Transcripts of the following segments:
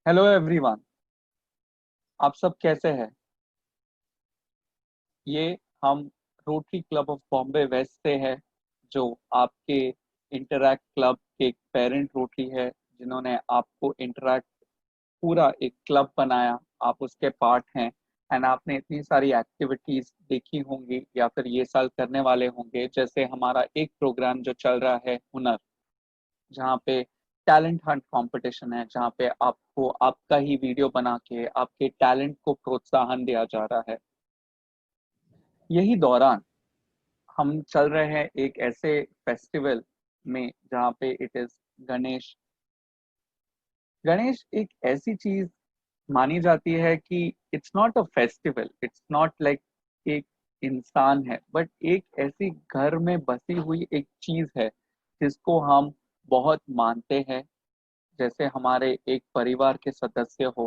Hello everyone. आप सब कैसे हैं? ये हम Rotary Club of Bombay West से है, जो आपके इंटरैक्ट क्लब के एक पेरेंट रोटरी है, जिन्होंने आपको इंटरैक्ट पूरा एक क्लब बनाया। आप उसके पार्ट हैं एंड आपने इतनी सारी एक्टिविटीज देखी होंगी या फिर ये साल करने वाले होंगे। जैसे हमारा एक प्रोग्राम जो चल रहा है हुनर, जहाँ पे टैलेंट हंट कंपटीशन है, जहाँ पे आपको आपका ही वीडियो बना के आपके टैलेंट को प्रोत्साहन दिया जा रहा है। यही दौरान हम चल रहे हैं एक ऐसे फेस्टिवल में जहाँ पे इट इज गणेश। गणेश एक ऐसी चीज मानी जाती है कि it's not a festival, it's not like एक इंसान है, बट एक ऐसी घर में बसी हुई एक चीज है जिसको हम बहुत मानते हैं। जैसे हमारे एक परिवार के सदस्य हो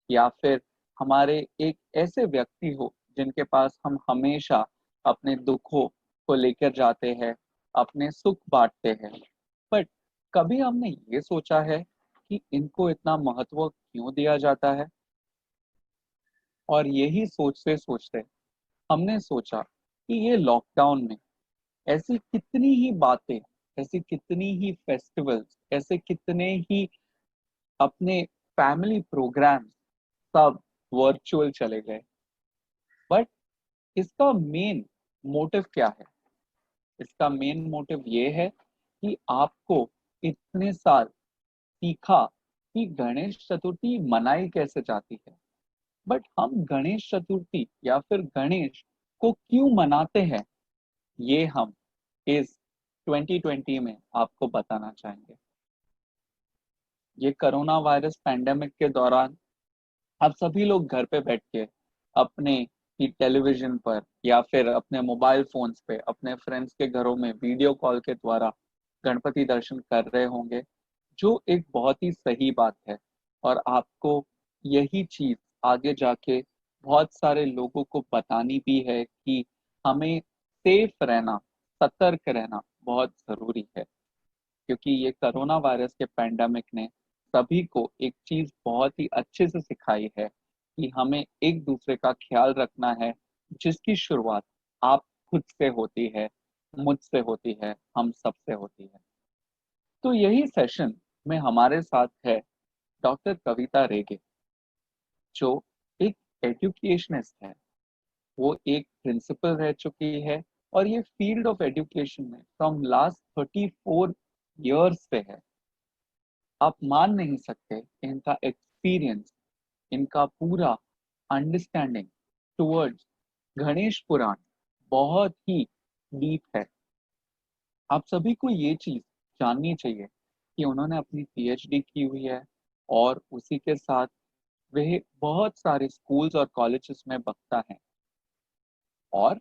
या फिर हमारे एक ऐसे व्यक्ति हो जिनके पास हम हमेशा अपने दुखों को लेकर जाते हैं, अपने सुख बांटते हैं। बट कभी हमने ये सोचा है कि इनको इतना महत्व क्यों दिया जाता है? और यही सोचते सोचते हमने सोचा कि ये लॉकडाउन में ऐसी कितनी ही बातें, ऐसी कितनी ही फेस्टिवल्स, ऐसे कितने ही अपने फैमिली प्रोग्राम्स सब वर्चुअल चले गए। बट इसका मेन मोटिव क्या है? इसका मेन मोटिव ये है कि आपको इतने साल सीखा कि गणेश चतुर्थी मनाई कैसे जाती है, बट हम गणेश चतुर्थी या फिर गणेश को क्यों मनाते हैं, ये हम इस 2020 में आपको बताना चाहेंगे। ये कोरोना वायरस पैंडेमिक के दौरान आप सभी लोग घर पे बैठ के अपने ही टेलीविजन पर या फिर अपने मोबाइल फोन्स पे अपने फ्रेंड्स के घरों में वीडियो कॉल के द्वारा गणपति दर्शन कर रहे होंगे, जो एक बहुत ही सही बात है। और आपको यही चीज आगे जाके बहुत सारे लोगों को बतानी भी है कि हमें सेफ रहना, सतर्क रहना बहुत जरूरी है। क्योंकि ये कोरोना वायरस के पैंडेमिक ने सभी को एक चीज बहुत ही अच्छे से सिखाई है कि हमें एक दूसरे का ख्याल रखना है, जिसकी शुरुआत आप खुद से होती है, मुझसे होती है, हम सबसे होती है। तो यही सेशन में हमारे साथ है डॉक्टर कविता रेगे, जो एक एजुकेशनिस्ट है। वो एक प्रिंसिपल रह चुकी है और ये फील्ड ऑफ एजुकेशन में फ्रॉम लास्ट 34 ईयर्स से है। आप मान नहीं सकते इनका एक्सपीरियंस, इनका पूरा अंडरस्टैंडिंग टुवर्ड्स गणेश पुराण बहुत ही डीप है। आप सभी को ये चीज जाननी चाहिए कि उन्होंने अपनी पीएचडी की हुई है और उसी के साथ वह बहुत सारे स्कूल्स और कॉलेजेस में बकता है। और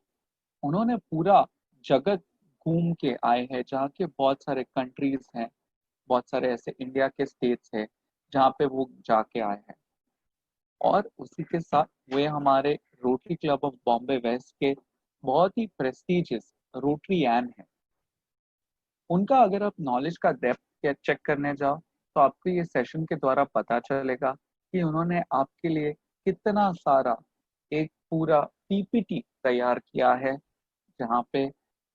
उन्होंने पूरा जगत घूम के आए हैं, जहाँ के बहुत सारे कंट्रीज हैं, बहुत सारे ऐसे इंडिया के स्टेट्स हैं जहाँ पे वो जाके आए हैं। और उसी के साथ वे हमारे Rotary Club of Bombay West के बहुत ही प्रेस्टिजियस रोटरी एन है। उनका अगर आप नॉलेज का डेप्थ चेक करने जाओ तो आपको ये सेशन के द्वारा पता चलेगा कि उन्होंने आपके लिए कितना सारा एक पूरा पीपीटी तैयार किया है, जहाँ पे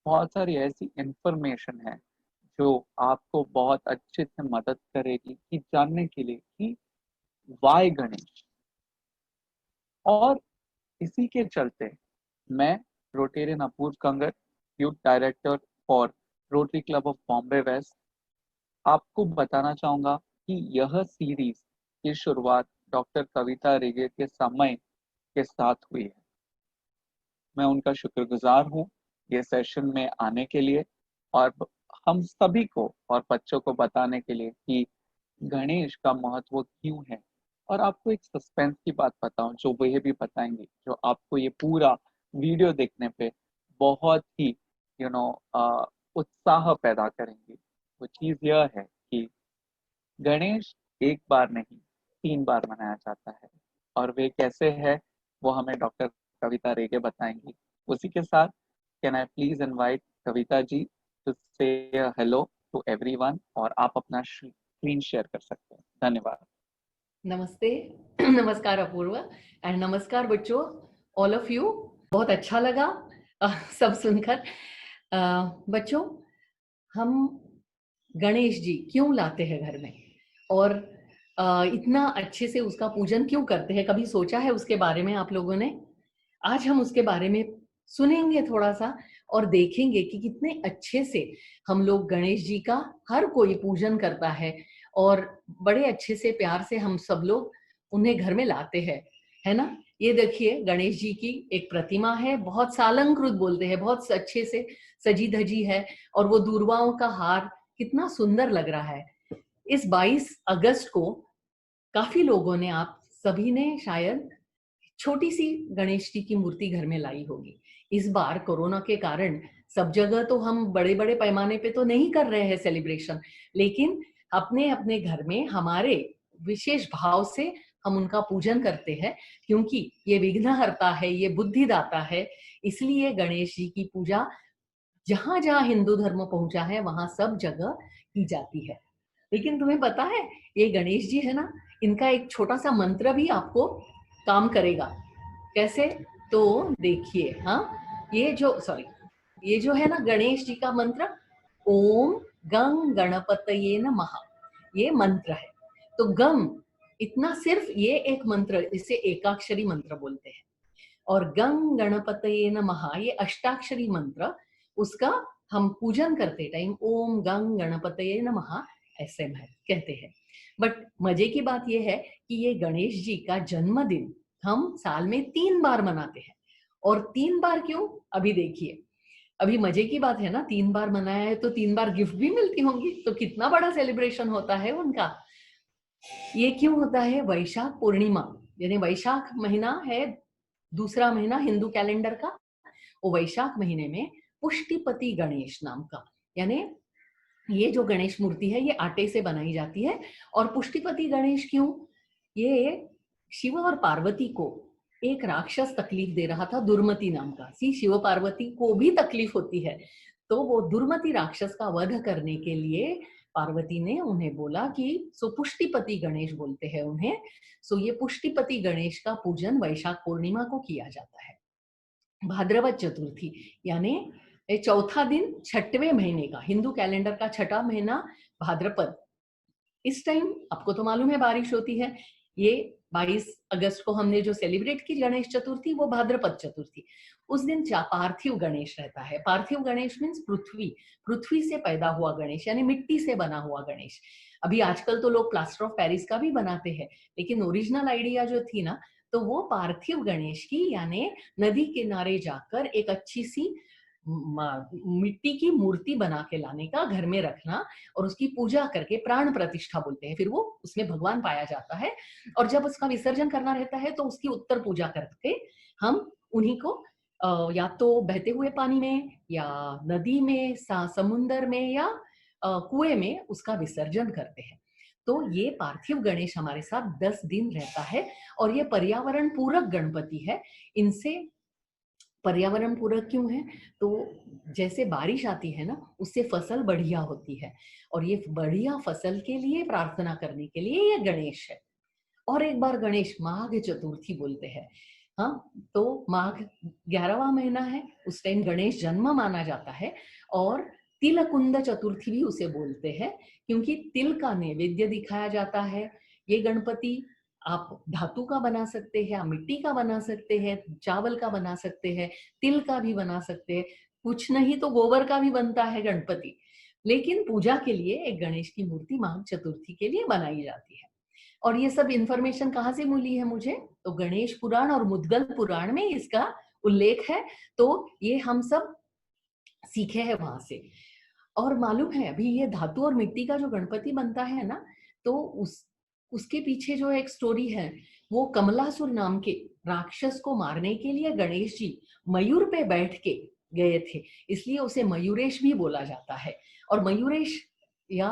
बहुत सारी ऐसी इंफॉर्मेशन है जो आपको बहुत अच्छे से मदद करेगी कि जानने के लिए कि वाई गणेश। और इसी के चलते मैं, Rotarian Apurva Kangar, youth director for Rotary Club of Bombay West, आपको बताना चाहूंगा कि यह सीरीज की शुरुआत डॉक्टर कविता रेगे के समय के साथ हुई है। मैं उनका शुक्रगुजार हूँ ये सेशन में आने के लिए और हम सभी को और बच्चों को बताने के लिए कि गणेश का महत्व क्यों है। और आपको एक सस्पेंस की बात बताऊं जो वह भी बताएंगे, जो आपको ये पूरा वीडियो देखने पे बहुत ही यू नो उत्साह पैदा करेंगी। वो चीज यह है कि गणेश एक बार नहीं, 3 बार मनाया जाता है। और वे कैसे है वो हमें डॉक्टर कविता रेगे बताएंगी। उसी के साथ can I please invite Kavita ji to say hello to everyone, और आप अपना स्क्रीन शेयर कर सकते हैं। धन्यवाद। नमस्ते। नमस्कार अपूर्वा एंड नमस्कार बच्चों, ऑल ऑफ यू। बहुत अच्छा लगा सब सुनकर। बच्चों, हम गणेश जी क्यों लाते हैं घर में और इतना अच्छे से उसका पूजन क्यों करते हैं, कभी सोचा है उसके बारे में आप लोगों ने? आज हम उसके बारे में सुनेंगे थोड़ा सा और देखेंगे कि कितने अच्छे से हम लोग गणेश जी का हर कोई पूजन करता है और बड़े अच्छे से प्यार से हम सब लोग उन्हें घर में लाते हैं, है ना? ये देखिए, गणेश जी की एक प्रतिमा है, बहुत सालंकृत बोलते हैं, बहुत अच्छे से सजी धजी है और वो दूर्वाओं का हार कितना सुंदर लग रहा है। इस 22 अगस्त को काफी लोगों ने, आप सभी ने शायद छोटी सी गणेश जी की मूर्ति घर में लाई होगी। इस बार कोरोना के कारण सब जगह तो हम बड़े बड़े पैमाने पे तो नहीं कर रहे हैं सेलिब्रेशन, लेकिन अपने अपने घर में हमारे विशेष भाव से हम उनका पूजन करते हैं, क्योंकि ये विघ्नहर्ता है, ये बुद्धिदाता है। इसलिए गणेश जी की पूजा जहां जहां हिंदू धर्म पहुंचा है वहां सब जगह की जाती है। लेकिन तुम्हें पता है, ये गणेश जी है ना, इनका एक छोटा सा मंत्र भी आपको काम करेगा। कैसे? तो देखिए, हाँ, ये जो है ना गणेश जी का मंत्र, ओम गंग गणपतये नमः, ये मंत्र है। तो गम, इतना सिर्फ ये एक मंत्र, इसे एकाक्षरी मंत्र बोलते हैं। और गंग गणपतये नमः, ये अष्टाक्षरी मंत्र, उसका हम पूजन करते टाइम ओम गंग गणपतये नमः ऐसे कहते हैं। बट मजे की बात यह है कि ये गणेश जी का जन्मदिन हम साल में 3 बार मनाते हैं। और 3 बार क्यों? अभी देखिए, अभी मजे की बात है ना, 3 बार मनाया है तो 3 बार गिफ्ट भी मिलती होंगी, तो कितना बड़ा सेलिब्रेशन होता है उनका। ये क्यों होता है? वैशाख पूर्णिमा, यानी वैशाख महीना है, दूसरा महीना हिंदू कैलेंडर का, वो वैशाख महीने में पुष्टिपति गणेश नाम का, यानी ये जो गणेश मूर्ति है ये आटे से बनाई जाती है। और पुष्टिपति गणेश क्यों? ये शिव और पार्वती को एक राक्षस तकलीफ दे रहा था, दुर्मति नाम का। सी, शिव पार्वती को भी तकलीफ होती है, तो वो दुर्मति राक्षस का वध करने के लिए पार्वती ने उन्हें बोला कि सो पुष्टिपति गणेश बोलते हैं उन्हें। सो ये पुष्टिपति गणेश का पूजन वैशाख पूर्णिमा को किया जाता है। भाद्रपद चतुर्थी, यानी चौथा दिन छठवें महीने का, हिंदू कैलेंडर का छठा महीना भाद्रपद, इस टाइम आपको तो मालूम है बारिश होती है। ये 22 अगस्त को हमने जो सेलिब्रेट की गणेश चतुर्थी, वो भाद्रपद चतुर्थी। उस दिन पार्थिव गणेश रहता है। पार्थिव गणेश मीन्स पृथ्वी, पृथ्वी से पैदा हुआ गणेश, यानी मिट्टी से बना हुआ गणेश। अभी आजकल तो लोग प्लास्टर ऑफ पेरिस का भी बनाते हैं, लेकिन ओरिजिनल आइडिया जो थी ना, तो वो पार्थिव गणेश की, यानी नदी किनारे जाकर एक अच्छी सी मिट्टी की मूर्ति बना के लाने का, घर में रखना और उसकी पूजा करके, प्राण प्रतिष्ठा बोलते हैं, फिर वो उसमें भगवान पाया जाता है। और जब उसका विसर्जन करना रहता है तो उसकी उत्तर पूजा करके हम उन्हीं को या तो बहते हुए पानी में या नदी में, समुन्दर में या कुएं में उसका विसर्जन करते हैं। तो ये पार्थिव गणेश हमारे साथ 10 दिन रहता है और ये पर्यावरण पूरक गणपति है। इनसे पर्यावरण पूरक क्यों है? तो जैसे बारिश आती है ना, उससे फसल बढ़िया होती है, और ये बढ़िया फसल के लिए प्रार्थना करने के लिए ये गणेश है। और एक बार गणेश माघ चतुर्थी बोलते हैं। हाँ, तो माघ 11वां महीना है, उस टाइम गणेश जन्म माना जाता है। और तिलकुंद चतुर्थी भी उसे बोलते हैं, क्योंकि तिल का नैवेद्य दिखाया जाता है। ये गणपति आप धातु का बना सकते हैं, आप मिट्टी का बना सकते हैं, चावल का बना सकते हैं, तिल का भी बना सकते हैं, कुछ नहीं तो गोबर का भी बनता है गणपति। लेकिन पूजा के लिए एक गणेश की मूर्ति माघ चतुर्थी के लिए बनाई जाती है। और ये सब इंफॉर्मेशन कहाँ से मिली है मुझे? तो गणेश पुराण और मुद्गल पुराण में इसका उल्लेख है, तो ये हम सब सीखे हैं वहां से। और मालूम है, अभी ये धातु और मिट्टी का जो गणपति बनता है ना, तो उसके पीछे जो एक स्टोरी है, वो कमलासुर नाम के राक्षस को मारने के लिए गणेश जी मयूर पे बैठ के गए थे, इसलिए उसे मयूरेश भी बोला जाता है। और मयूरेश या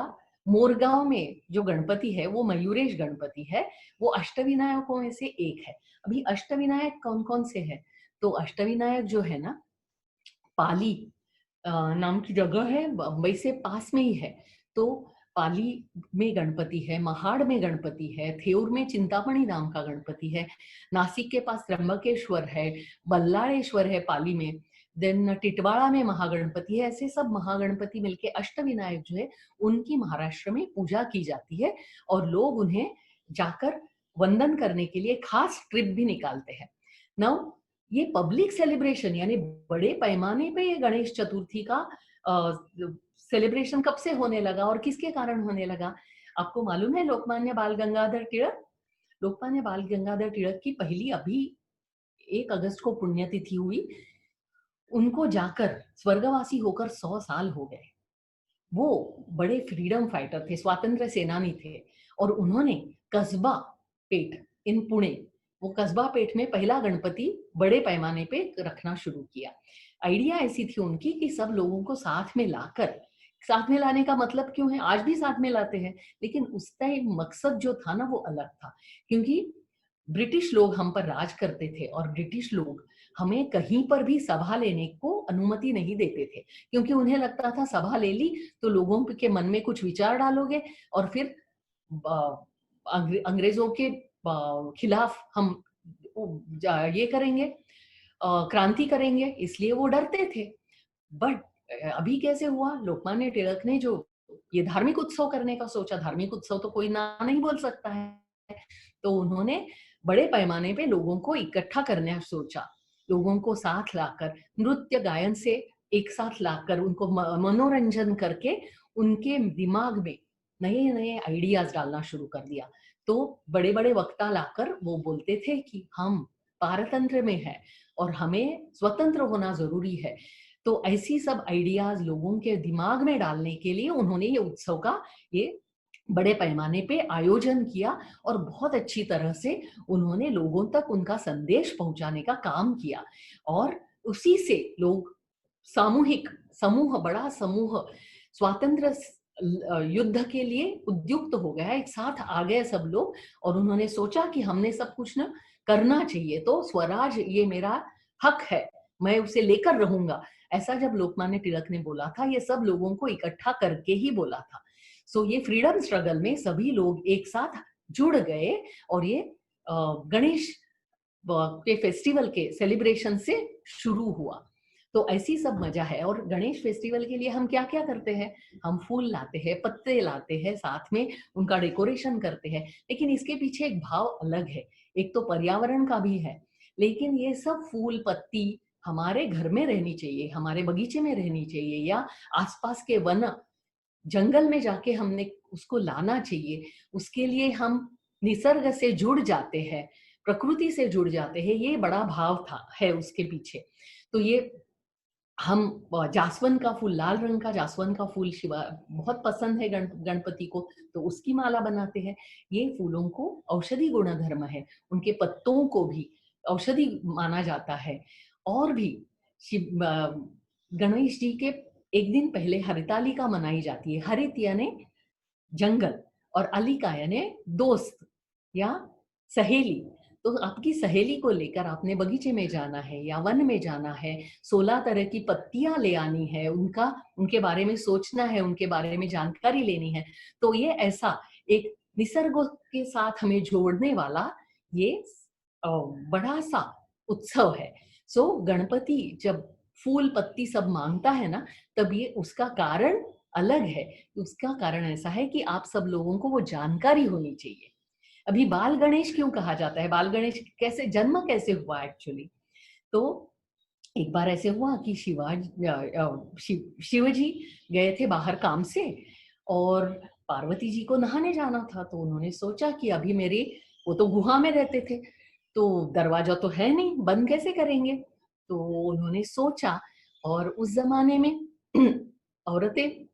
मोरगांव में जो गणपति है वो मयूरेश गणपति है। वो अष्टविनायकों में से एक है। अभी अष्टविनायक कौन कौन से है? तो अष्टविनायक जो है ना, पाली नाम की जगह है, बम्बई से पास में ही है। तो पाली में गणपति है, महाड़ में गणपति है, थेऊर में चिंतामणि नाम का गणपति है, नासिक के पास त्र्यंबकेश्वर है, बल्लाळेश्वर है पाली में, देन टिटवाड़ा में महागणपति है। ऐसे सब महागणपति मिलके अष्टविनायक जो है उनकी महाराष्ट्र में पूजा की जाती है और लोग उन्हें जाकर वंदन करने के लिए खास ट्रिप भी निकालते हैं। नाउ ये पब्लिक सेलिब्रेशन यानी बड़े पैमाने पे ये गणेश चतुर्थी का सेलिब्रेशन कब से होने लगा और किसके कारण होने लगा? आपको मालूम है लोकमान्य बाल गंगाधर तिलक? लोकमान्य बाल गंगाधर तिलक की पहली अभी 1 अगस्त को पुण्यतिथि हुई। उनको जाकर स्वर्गवासी होकर 100 साल हो गए। वो बड़े फ्रीडम फाइटर थे, स्वातंत्र्य सेनानी थे और उन्होंने कस्बा पेठ इन पुणे, वो कस्बा पेठ में पहला गणपति बड़े पैमाने पे रखना शुरू किया। आइडिया ऐसी थी उनकी कि सब लोगों को साथ में लाकर, साथ में लाने का मतलब क्यों है, आज भी साथ में लाते हैं, लेकिन उस टाइम मकसद जो था ना वो अलग था, क्योंकि ब्रिटिश लोग हम पर राज करते थे और ब्रिटिश लोग हमें कहीं पर भी सभा लेने को अनुमति नहीं देते थे, क्योंकि उन्हें लगता था सभा ले ली तो लोगों के मन में कुछ विचार डालोगे और फिर अंग्रेजों के खिलाफ हम ये करेंगे, क्रांति करेंगे, इसलिए वो डरते थे। बट अभी कैसे हुआ, लोकमान्य तिलक ने जो ये धार्मिक उत्सव करने का सोचा, धार्मिक उत्सव तो कोई ना नहीं बोल सकता है, तो उन्होंने बड़े पैमाने पे लोगों को इकट्ठा करने सोचा, लोगों को साथ लाकर नृत्य गायन से एक साथ लाकर उनको मनोरंजन करके उनके दिमाग में नए नए आइडियाज डालना शुरू कर दिया। तो बड़े बड़े वक्ता लाकर वो बोलते थे कि हम पारतंत्र में हैं और हमें स्वतंत्र होना जरूरी है। तो ऐसी सब आइडियाज लोगों के दिमाग में डालने के लिए उन्होंने ये उत्सव का ये बड़े पैमाने पे आयोजन किया और बहुत अच्छी तरह से उन्होंने लोगों तक उनका संदेश पहुंचाने का काम किया और उसी से लोग सामूहिक समूह, बड़ा समूह स्वातंत्र युद्ध के लिए उद्युक्त हो गया, एक साथ आ गए सब लोग और उन्होंने सोचा कि हमने सब कुछ ना करना चाहिए, तो स्वराज ये मेरा हक है, मैं उसे लेकर रहूंगा। ऐसा जब लोकमान्य तिलक ने बोला था, ये सब लोगों को इकट्ठा करके ही बोला था। सो ये फ्रीडम स्ट्रगल में सभी लोग एक साथ जुड़ गए और ये गणेश के फेस्टिवल के सेलिब्रेशन से शुरू हुआ। तो ऐसी सब मजा है। और गणेश फेस्टिवल के लिए हम क्या क्या करते हैं, हम फूल लाते हैं, पत्ते लाते हैं, साथ में उनका डेकोरेशन करते हैं, लेकिन इसके पीछे एक भाव अलग है, एक तो पर्यावरण का भी है, लेकिन ये सब फूल पत्ती हमारे घर में रहनी चाहिए, हमारे बगीचे में रहनी चाहिए या आसपास के वन जंगल में जाके हमने उसको लाना चाहिए। उसके लिए हम निसर्ग से जुड़ जाते हैं, प्रकृति से जुड़ जाते हैं, ये बड़ा भाव था है उसके पीछे। तो ये हम जासवन का फूल, लाल रंग का जासवन का फूल शिवा बहुत पसंद है गणपति को, तो उसकी माला बनाते हैं। ये फूलों को औषधि गुणधर्म है, उनके पत्तों को भी औषधि माना जाता है। और भी गणेश जी के एक दिन पहले हरितालिका मनाई जाती है। हरित यानी जंगल और अलिका यानी दोस्त या सहेली। तो आपकी सहेली को लेकर आपने बगीचे में जाना है या वन में जाना है, 16 तरह की पत्तियां ले आनी है, उनके बारे में सोचना है, उनके बारे में जानकारी लेनी है। तो ये ऐसा एक निसर्ग के साथ हमें जोड़ने वाला ये बड़ा सा उत्सव है। सो गणपति जब फूल पत्ती सब मांगता है ना, तब ये उसका कारण अलग है। उसका कारण ऐसा है कि आप सब लोगों को वो जानकारी होनी चाहिए। अभी बाल गणेश क्यों कहा जाता है, बाल गणेश कैसे जन्म कैसे हुआ एक्चुअली, तो एक बार ऐसे हुआ कि शिवजी गए थे बाहर काम से और पार्वती जी को नहाने जाना था। तो उन्होंने सोचा कि अभी वो तो गुहा में रहते थे, तो दरवाजा तो है नहीं, बंद कैसे करेंगे। तो उन्होंने सोचा, और उस जमाने में औरतें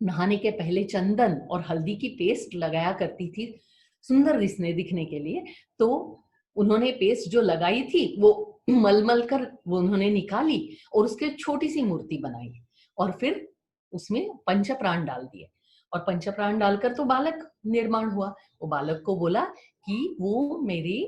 नहाने के पहले चंदन और हल्दी की पेस्ट लगाया करती थी सुंदर दिखने के लिए। तो उन्होंने पेस्ट जो लगाई थी वो मलमल कर वो उन्होंने निकाली और उसके छोटी सी मूर्ति बनाई और फिर उसमें पंचप्राण डाल दिए और पंचप्राण डालकर तो बालक निर्माण हुआ। वो बालक को बोला कि वो मेरी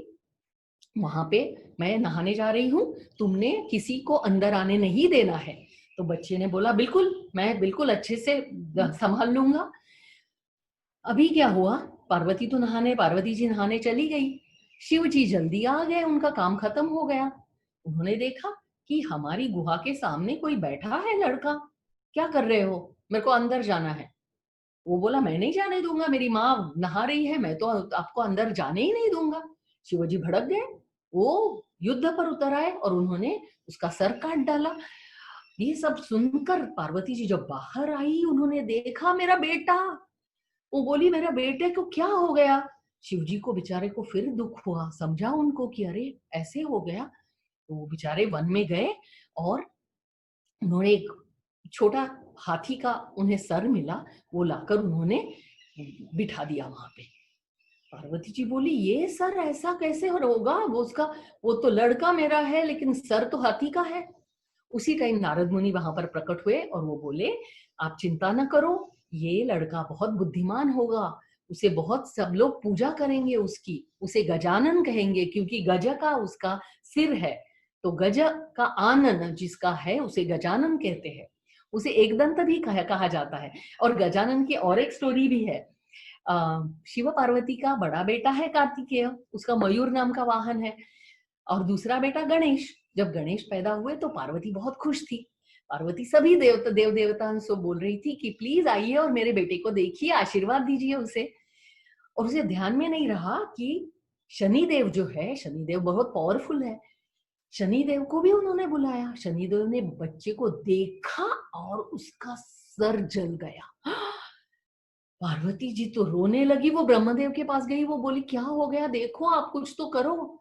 वहां पे मैं नहाने जा रही हूँ, तुमने किसी को अंदर आने नहीं देना है। तो बच्चे ने बोला बिल्कुल, मैं बिल्कुल अच्छे से संभाल लूंगा। अभी क्या हुआ, पार्वती जी नहाने चली गई, शिव जी जल्दी आ गए, उनका काम खत्म हो गया। उन्होंने देखा कि हमारी गुहा के सामने कोई बैठा है लड़का, क्या कर रहे हो, मेरे को अंदर जाना है। वो बोला मैं नहीं जाने दूंगा, मेरी माँ नहा रही है, मैं तो आपको अंदर जाने ही नहीं दूंगा। शिवजी भड़क गए, वो युद्ध पर उतर आए और उन्होंने उसका सर काट डाला। ये सब सुनकर पार्वती जी जब बाहर आई, उन्होंने देखा मेरा बेटा। वो बोली मेरा बेटे को क्या हो गया। शिवजी को बेचारे को फिर दुख हुआ, समझा उनको कि अरे ऐसे हो गया। तो वो बेचारे वन में गए और उन्होंने एक छोटा हाथी का उन्हें सर मिला, वो लाकर उन्होंने बिठा दिया वहां पे। पार्वती जी बोली ये सर ऐसा कैसे होगा, वो तो लड़का मेरा है लेकिन सर तो हाथी का है। उसी टाइम नारद मुनि वहां पर प्रकट हुए और वो बोले आप चिंता न करो, ये लड़का बहुत बुद्धिमान होगा, उसे बहुत सब लोग पूजा करेंगे उसकी, उसे गजानन कहेंगे क्योंकि गज का उसका सिर है। तो गज का आनन जिसका है उसे गजानन कहते हैं। उसे एकदंत भी कहा जाता है। और गजानन की और एक स्टोरी भी है। शिव पार्वती का बड़ा बेटा है कार्तिकेय, उसका मयूर नाम का वाहन है। और दूसरा बेटा गणेश। जब गणेश पैदा हुए तो पार्वती बहुत खुश थी। पार्वती सभी देव देवताओं से बोल रही थी कि प्लीज आइए और मेरे बेटे को देखिए, आशीर्वाद दीजिए उसे। और उसे ध्यान में नहीं रहा कि शनिदेव जो है, शनिदेव बहुत पावरफुल है, शनिदेव को भी उन्होंने बुलाया। शनिदेव ने बच्चे को देखा और उसका सर जल गया। पार्वती जी तो रोने लगी, वो ब्रह्मदेव के पास गई, वो बोली क्या हो गया, देखो आप कुछ तो करो।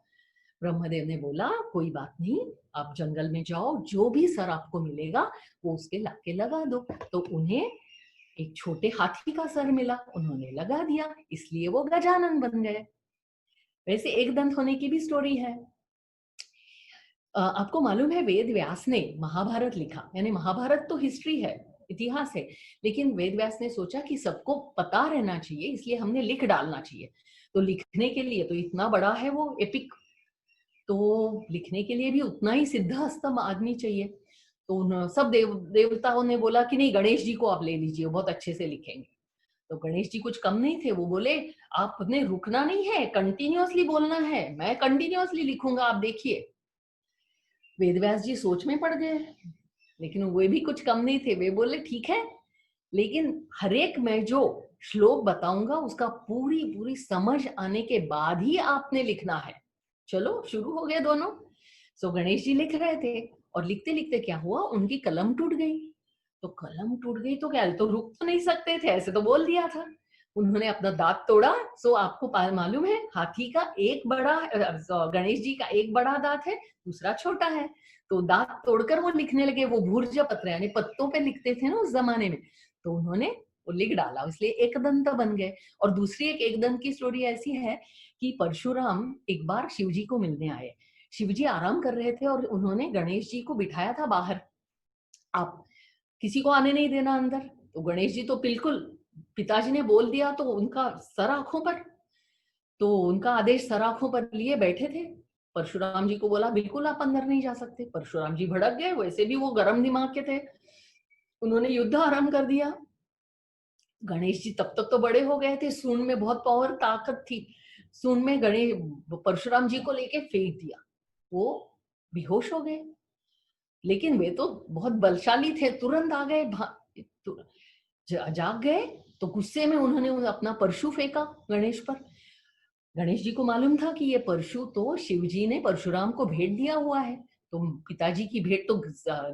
ब्रह्मदेव ने बोला कोई बात नहीं, आप जंगल में जाओ, जो भी सर आपको मिलेगा वो उसके लाके लगा दो। तो उन्हें एक छोटे हाथी का सर मिला, उन्होंने लगा दिया, इसलिए वो गजानन बन गए। वैसे एक दंत होने की भी स्टोरी है। आपको मालूम है वेद व्यास ने महाभारत लिखा, यानी महाभारत तो हिस्ट्री है, इतिहास है, लेकिन वेद व्यास ने सोचा कि सबको पता रहना चाहिए, इसलिए हमने लिख डालना चाहिए। तो लिखने के लिए तो इतना बड़ा है वो एपिक, तो लिखने के लिए भी उतना ही सिद्धहस्त आदमी चाहिए। तो उन सब देवताओं ने बोला कि नहीं गणेश जी को आप ले लीजिए, वो बहुत अच्छे से लिखेंगे। तो गणेश जी कुछ कम नहीं थे, वो बोले आपने रुकना नहीं है, कंटिन्यूअसली बोलना है, मैं कंटिन्यूअसली लिखूंगा, आप देखिए। वेदव्यास जी सोच में पड़ गए, लेकिन वे भी कुछ कम नहीं थे, वे बोले ठीक है, लेकिन हर एक मैं जो श्लोक बताऊंगा उसका पूरी पूरी समझ आने के बाद ही आपने लिखना है। चलो शुरू हो गए दोनों। सो गणेश जी लिख रहे थे और लिखते लिखते क्या हुआ, उनकी कलम टूट गई। तो कलम टूट गई तो क्या, तो रुक तो नहीं सकते थे, ऐसे तो बोल दिया था। उन्होंने अपना दांत तोड़ा। सो आपको मालूम है हाथी का एक बड़ा, गणेश जी का एक बड़ा दांत है, दूसरा छोटा है। तो दांत तोड़कर वो लिखने लगे, वो भूर्ज पत्र यानी पत्तों पे लिखते थे ना उस जमाने में, तो उन्होंने वो लिख डाला, इसलिए एक दंत बन गए। और दूसरी एक दंत की स्टोरी ऐसी है कि परशुराम एक बार शिव जी को मिलने आए। शिव जी आराम कर रहे थे और उन्होंने गणेश जी को बिठाया था बाहर, आप किसी को आने नहीं देना अंदर। तो गणेश जी तो बिल्कुल, पिताजी ने बोल दिया तो उनका सर आंखों पर, तो उनका आदेश सर आंखों पर लिए बैठे थे। परशुराम जी को बोला बिल्कुल आप अंदर नहीं जा सकते। परशुराम जी भड़क गए, वैसे भी वो गर्म दिमाग के थे, उन्होंने युद्ध आरंभ कर दिया। गणेश जी तब तक तो बड़े हो गए थे, सूंड में बहुत पावर ताकत थी, सूंड में गणेश परशुराम जी को लेके फेंक दिया, वो बेहोश हो गए। लेकिन वे तो बहुत बलशाली थे, तुरंत आ गए, जाग गए। तो गुस्से में उन्होंने अपना परशु फेंका गणेश पर। गणेश जी को मालूम था कि ये परशु तो शिव जी ने परशुराम को भेंट दिया हुआ है, तो पिताजी की भेंट तो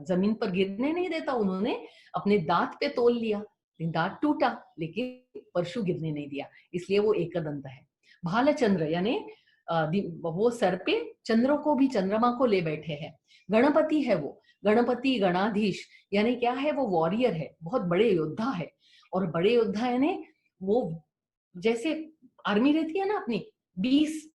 जमीन पर गिरने नहीं देता, उन्होंने अपने दांत पे तोल लिया, दांत टूटा लेकिन परशु गिरने नहीं दिया, इसलिए वो एकदंत है। भालचंद्र यानी वो सर पे चंद्र को भी, चंद्रमा को ले बैठे हैं। गणपति है वो, गणपति गणाधीश यानी क्या है, वो वॉरियर है, बहुत बड़े योद्धा है। और बड़े योद्धा यानी वो जैसे आर्मी रहती है ना अपनी, 20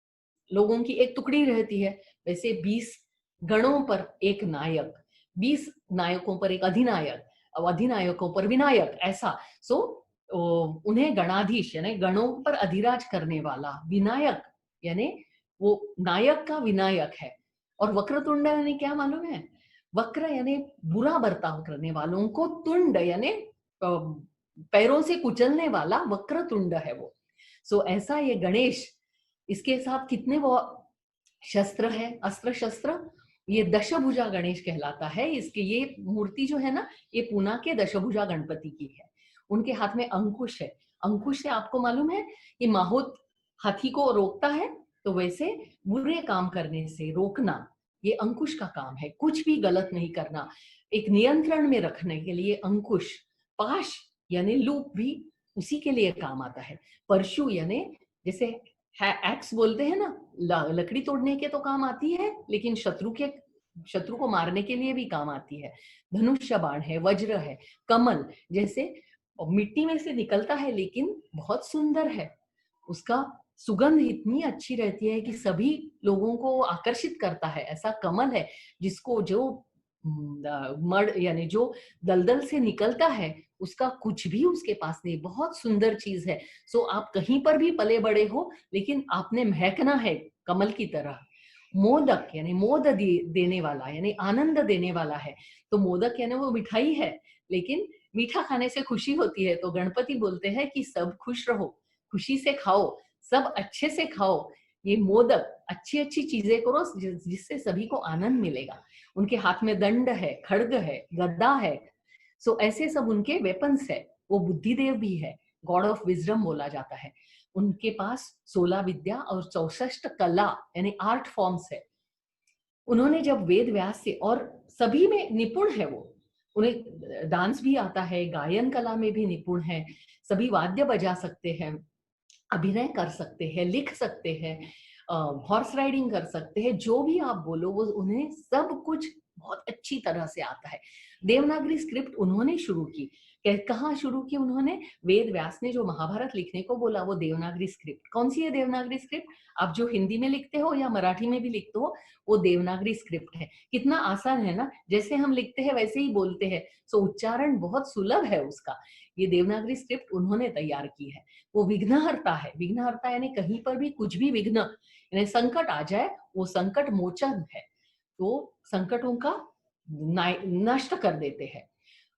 लोगों की एक टुकड़ी रहती है, वैसे 20 गणों पर एक नायक, 20 नायकों पर एक अधिनायक, और अधिनायकों पर विनायक, ऐसा। सो उन्हें गणाधीश यानी गणों पर अधिराज करने वाला, विनायक यानी वो नायक का विनायक है। और वक्रतुंड यानी क्या मालूम है, वक्र यानी बुरा बर्ताव करने वालों को, तुंड यानी पैरों से कुचलने वाला वक्रतुंड है वो। सो ऐसा ये गणेश, इसके साथ कितने वो शस्त्र है, अस्त्र शस्त्र, ये दशभुजा गणेश कहलाता है। इसकी ये मूर्ति जो है ना, ये पूना के दशभुजा गणपति की है। उनके हाथ में अंकुश है। अंकुश से आपको मालूम है, ये माहुत हाथी को रोकता है, तो वैसे बुरे काम करने से रोकना ये अंकुश का काम है। कुछ भी गलत नहीं करना, एक नियंत्रण में रखने के लिए अंकुश। पाश यानी लूप भी उसी के लिए काम आता है। परशु यानी जैसे एक्स बोलते हैं ना, लकड़ी तोड़ने के तो काम आती है, लेकिन शत्रु को मारने के लिए भी काम आती है। धनुष्य बाण है, वज्र है। कमल जैसे मिट्टी में से निकलता है, लेकिन बहुत सुंदर है, उसका सुगंध इतनी अच्छी रहती है कि सभी लोगों को आकर्षित करता है। ऐसा कमल है जिसको जो मड यानी जो दलदल से निकलता है, उसका कुछ भी उसके पास नहीं, बहुत सुंदर चीज है। सो आप कहीं पर भी पले बड़े हो, लेकिन आपने महकना है कमल की तरह। मोदक यानी मोद देने वाला, यानी आनंद देने वाला है। तो मोदक यानी वो मिठाई है, लेकिन मीठा खाने से खुशी होती है। तो गणपति बोलते हैं कि सब खुश रहो, खुशी से खाओ, सब अच्छे से खाओ। ये मोदक, अच्छी अच्छी चीजें करो जिससे सभी को आनंद मिलेगा। उनके हाथ में दंड है, खड्ग है, गदा है। सो ऐसे सब उनके वेपन्स है। वो बुद्धिदेव भी है, गॉड ऑफ विजडम बोला जाता है। उनके पास 16 विद्या और 64 कला यानी आर्ट फॉर्म्स है। उन्होंने जब वेद व्यास से, और सभी में निपुण है वो, उन्हें डांस भी आता है, गायन कला में भी निपुण है, सभी वाद्य बजा सकते हैं, अभिनय कर सकते हैं, लिख सकते हैं, हॉर्स राइडिंग कर सकते हैं, जो भी आप बोलो वो उन्हें सब कुछ बहुत अच्छी तरह से आता है। देवनागरी स्क्रिप्ट उन्होंने शुरू की। कहाँ शुरू की उन्होंने? वेद व्यास ने जो महाभारत लिखने को बोला, वो देवनागरी स्क्रिप्ट। कौन सी है देवनागरी स्क्रिप्ट? आप जो हिंदी में लिखते हो या मराठी में भी लिखते हो, वो देवनागरी स्क्रिप्ट है। कितना आसान है ना, जैसे हम लिखते हैं वैसे ही बोलते हैं। सो उच्चारण बहुत सुलभ है उसका। ये देवनागरी स्क्रिप्ट उन्होंने तैयार की है। वो विघ्नहर्ता है। विघ्नहर्ता यानी कहीं पर भी कुछ भी विघ्न यानी संकट आ जाए, वो संकट मोचन है। तो संकटों का नष्ट कर देते हैं।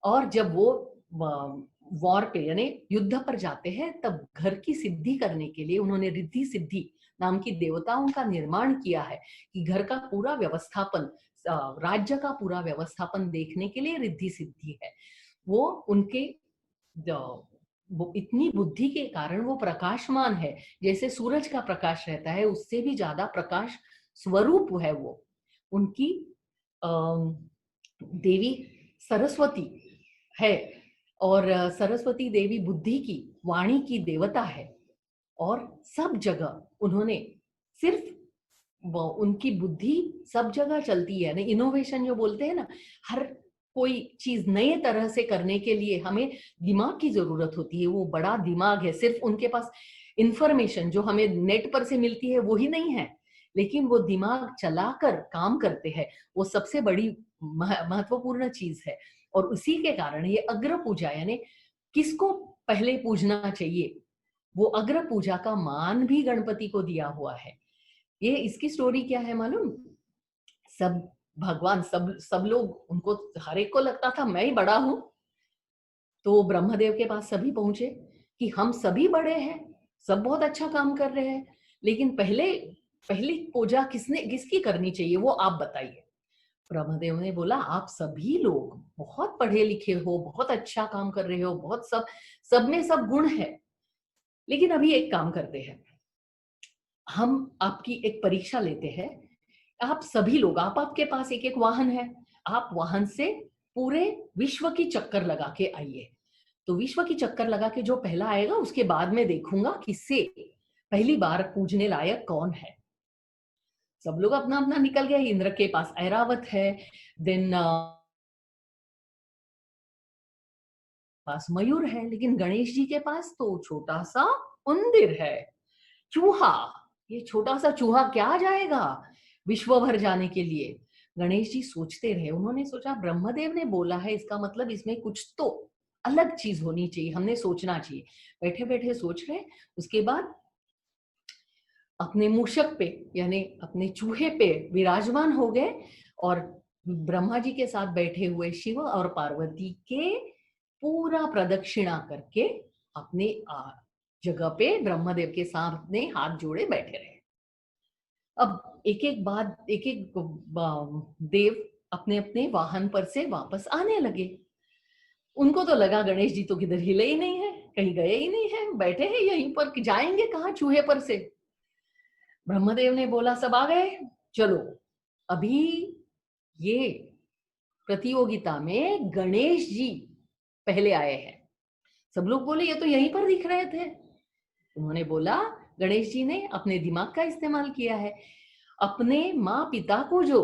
और जब वो वॉर पे यानी युद्ध पर जाते हैं, तब घर की सिद्धि करने के लिए उन्होंने रिद्धि सिद्धि नाम की देवताओं का निर्माण किया है, कि घर का पूरा व्यवस्थापन, राज्य का पूरा व्यवस्थापन देखने के लिए रिद्धि सिद्धि है। वो उनके वो इतनी बुद्धि के कारण वो प्रकाशमान है। जैसे सूरज का प्रकाश रहता है, उससे भी ज्यादा प्रकाश स्वरूप है वो। उनकी देवी सरस्वती है, और सरस्वती देवी बुद्धि की, वाणी की देवता है। और सब जगह उन्होंने सिर्फ उनकी बुद्धि सब जगह चलती है ना। इनोवेशन जो बोलते हैं ना, हर कोई चीज नए तरह से करने के लिए हमें दिमाग की जरूरत होती है। वो बड़ा दिमाग है। सिर्फ उनके पास इंफॉर्मेशन जो हमें नेट पर से मिलती है वही नहीं है, लेकिन वो दिमाग चलाकर काम करते हैं। वो सबसे बड़ी महत्वपूर्ण चीज है। और उसी के कारण ये अग्र पूजा यानी किसको पहले पूजना चाहिए, वो अग्र पूजा का मान भी गणपति को दिया हुआ है। ये इसकी स्टोरी क्या है मालूम? सब भगवान, सब सब लोग, उनको हर एक को लगता था मैं ही बड़ा हूं। तो ब्रह्मदेव के पास सभी पहुंचे कि हम सभी बड़े हैं, सब बहुत अच्छा काम कर रहे हैं, लेकिन पहली पूजा किसकी करनी चाहिए, वो आप बताइए। ब्रह्मदेव ने बोला, आप सभी लोग बहुत पढ़े लिखे हो, बहुत अच्छा काम कर रहे हो, बहुत सब में सब गुण है, लेकिन अभी एक काम करते हैं, हम आपकी एक परीक्षा लेते हैं। आप सभी लोग, आपके पास एक एक वाहन है, आप वाहन से पूरे विश्व की चक्कर लगा के आइए। तो विश्व की चक्कर लगा के जो पहला आएगा, उसके बाद में देखूंगा किससे पहली बार पूजने लायक कौन है। सब लोग अपना अपना निकल गए। इंद्र के पास ऐरावत है, देन पास मयूर है, लेकिन गणेश जी के पास तो छोटा सा उंदीर है, चूहा। ये छोटा सा चूहा क्या जाएगा विश्व भर जाने के लिए? गणेश जी सोचते रहे। उन्होंने सोचा ब्रह्मदेव ने बोला है, इसका मतलब इसमें कुछ तो अलग चीज होनी चाहिए, हमने सोचना चाहिए। बैठे बैठे सोच रहे, उसके बाद अपने मूषक पे यानी अपने चूहे पे विराजमान हो गए, और ब्रह्मा जी के साथ बैठे हुए शिव और पार्वती के पूरा प्रदक्षिणा करके अपने जगह पे ब्रह्मदेव के सामने हाथ जोड़े बैठे रहे। अब एक एक देव अपने अपने वाहन पर से वापस आने लगे। उनको तो लगा गणेश जी तो किधर हिले ही नहीं है, कहीं गए ही नहीं है, बैठे हैं यहीं पर, जाएंगे कहाँ चूहे पर से। ब्रह्मदेव ने बोला सब आ गए, चलो अभी ये प्रतियोगिता में गणेश जी पहले आए हैं। सब लोग बोले ये तो यहीं पर दिख रहे थे। उन्होंने बोला गणेश जी ने अपने दिमाग का इस्तेमाल किया है। अपने माँ पिता को जो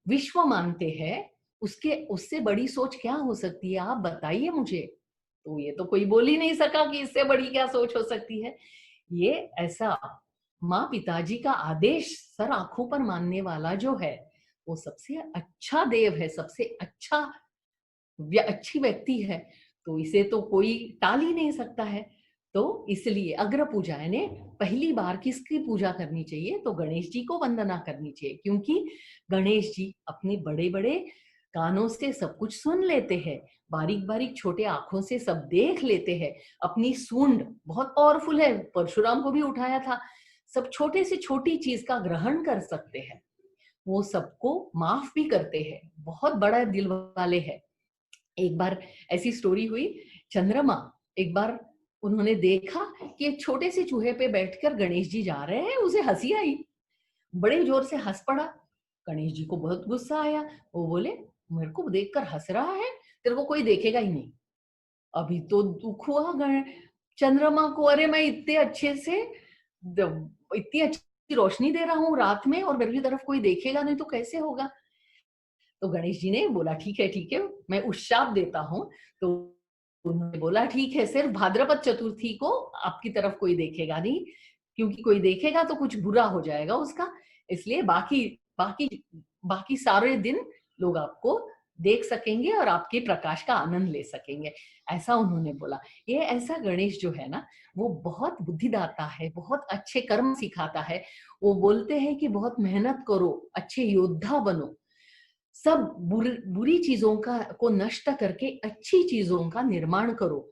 विश्व मानते हैं, उससे बड़ी सोच क्या हो सकती है, आप बताइए मुझे। तो ये तो कोई बोल ही नहीं सका कि इससे बड़ी क्या सोच हो सकती है। ये ऐसा माँ पिताजी का आदेश सर आंखों पर मानने वाला जो है, वो सबसे अच्छा देव है, सबसे अच्छी व्यक्ति है। तो इसे तो कोई टाल ही नहीं सकता है। तो इसलिए अग्र पूजा ने पहली बार किसकी पूजा करनी चाहिए, तो गणेश जी को वंदना करनी चाहिए, क्योंकि गणेश जी अपने बड़े बड़े कानों से सब कुछ सुन लेते हैं, बारीक बारीक छोटे आंखों से सब देख लेते हैं, अपनी सूंड बहुत पावरफुल है, परशुराम को भी उठाया था, सब छोटे से छोटी चीज का ग्रहण कर सकते हैं, वो सबको माफ भी करते हैं, बहुत बड़ा दिल वाले हैं। एक बार ऐसी स्टोरी हुई, चंद्रमा एक बार उन्होंने देखा कि एक छोटे से चूहे पे बैठकर गणेश जी जा रहे हैं, उसे हंसी आई, बड़े जोर से हंस पड़ा। गणेश जी को बहुत गुस्सा आया, वो बोले मेरे को देखकर हंस रहा है, तेरे को कोई देखेगा ही नहीं। अभी तो दुख हुआ चंद्रमा को, अरे मैं इतने अच्छे से इतनी अच्छी रोशनी दे रहा हूँ रात में और मेरी तरफ कोई देखेगा नहीं तो कैसे होगा। तो गणेश जी ने बोला ठीक है मैं उशाप देता हूँ। तो उन्होंने बोला ठीक है, सिर्फ भाद्रपद चतुर्थी को आपकी तरफ कोई देखेगा नहीं, क्योंकि कोई देखेगा तो कुछ बुरा हो जाएगा उसका, इसलिए बाकी बाकी बाकी सारे दिन लोग आपको देख सकेंगे और आपके प्रकाश का आनंद ले सकेंगे, ऐसा उन्होंने बोला। ये ऐसा गणेश जो है ना, वो बहुत बुद्धिदाता है, बहुत अच्छे कर्म सिखाता है। वो बोलते हैं कि बहुत मेहनत करो, अच्छे योद्धा बनो, सब बुरी चीजों को नष्ट करके अच्छी चीजों का निर्माण करो।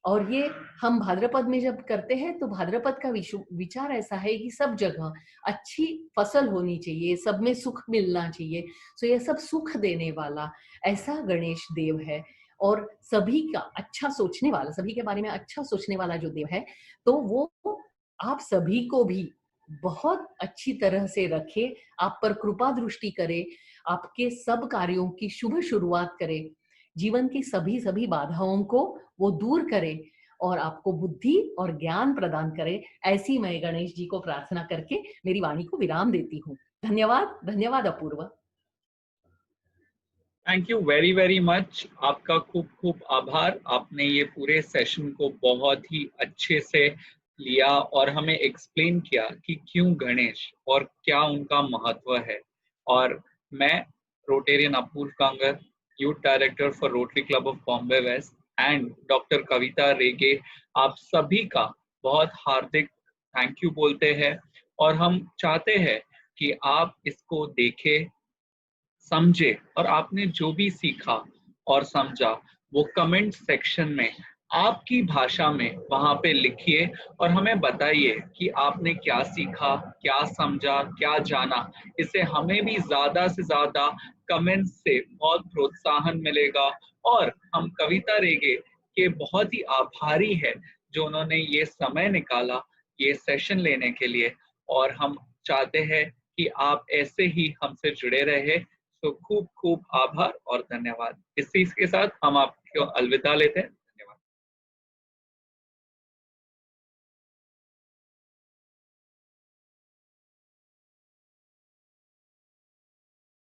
और ये हम भाद्रपद में जब करते हैं तो भाद्रपद का विचार ऐसा है कि सब जगह अच्छी फसल होनी चाहिए, सब में सुख मिलना चाहिए। तो ये सब सुख देने वाला ऐसा गणेश देव है, और सभी का अच्छा सोचने वाला, सभी के बारे में अच्छा सोचने वाला जो देव है, तो वो आप सभी को भी बहुत अच्छी तरह से रखे, आप पर कृपा दृष्टि करे, आपके सब कार्यों की शुभ शुरुआत करे, जीवन की सभी बाधाओं को वो दूर करे और आपको बुद्धि और ज्ञान प्रदान करे। ऐसी मैं गणेश जी को प्रार्थना करके मेरी वाणी को विराम देती हूँ। धन्यवाद, धन्यवाद Apurva. Thank you very very much, आपका खूब खूब आभार। आपने ये पूरे सेशन को बहुत ही अच्छे से लिया और हमें एक्सप्लेन किया कि क्यों गणेश और क्या उनका महत्व है। और मैं Rotarian Apurva Kangar, youth director for Rotary Club of Bombay West, and doctor Kavita Rege, आप सभी का बहुत हार्दिक थैंक यू बोलते हैं। और हम चाहते हैं कि आप इसको देखें, समझे, और आपने जो भी सीखा और समझा वो कमेंट सेक्शन में आपकी भाषा में वहां पे लिखिए और हमें बताइए कि आपने क्या सीखा, क्या समझा, क्या जाना। इससे हमें भी ज्यादा से ज्यादा कमेंट्स से बहुत प्रोत्साहन मिलेगा। और हम कविता रेगे के बहुत ही आभारी है जो उन्होंने ये समय निकाला ये सेशन लेने के लिए। और हम चाहते हैं कि आप ऐसे ही हमसे जुड़े रहे। तो खूब खूब आभार और धन्यवाद। इसी के साथ हम आपको अलविदा लेते हैं।